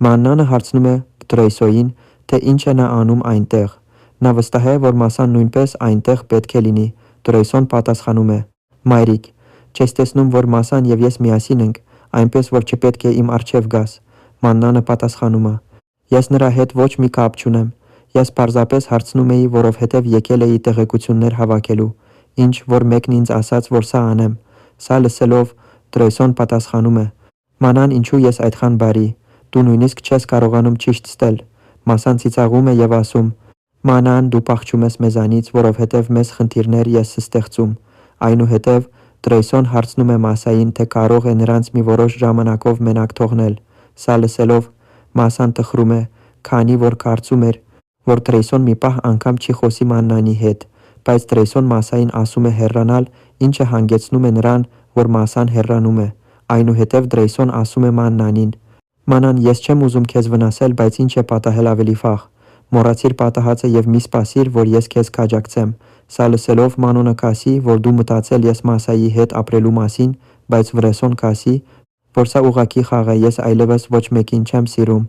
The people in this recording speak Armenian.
Մաննանը հարցնում է Տրոյսոյին, թե ինչ է նա անում այնտեղ։ Նա վստահ է, որ Մասան նույնպես այնտեղ պետք է լինի։ Տրոյսոն պատասխանում է. Մայրիկ, չես տեսնում, որ Մասան և ես միասին ենք, այնպես որ չպետք է իմ առջև գաս։ Մաննանը պատասխանում է. Ես նրա հետ ոչ մի կապ չունեմ։ Ես պարզապես հարցնում էի, որովհետև եկել էի տեղեկություններ հավաքելու, ինչ որ մեկն ինձ ասաց, որ սա անեմ։ Սա լսելով Տրոյսոն պատասխանում է. Մանան, ինչու ես այդքան բարի, դու նույնիսկ չես կարողանում ճիշտ ստել։ Մասան ծիծաղում է և ասում. Մանան, դու փախչում ես մեզանից, որովհետև մեզ խնդիրներ ես ստեղծում։ Այնուհետև Տրոյսոն հարցնում է Մասային, թե կարող է նրանց մի որոշ ժամանակով մենակ թողնել։ Սա լսելով Մասան տխրում է, քանի որ կարծում էր, որ Տրոյսոն մի պահ անգամ չի խոսի Մաննանի հետ, բայց Տրոյսոն Մասային ասում է հեռանալ, ինչը հանգեցնում է նրան, որ Մասան հեռանում է։ Այնուհետև Տրոյսոն ասում է Մաննանին. Մանան, ես չեմ ուզում քեզ վնասել, բայց ինչ է պատահել ավելի վաղ։ Մոռացիր պատահածը և մի սպասիր, որ ես քեզ կաջակցեմ։ Սա լսելով Մանոնը կասի, որ դու մտածել ես Մասայի հետ ապրելու մասին, բայց Վրեսոն կասի, որ սա ուղղակի խաղ է, ես այլևս ոչ մեկին չեմ սիրում։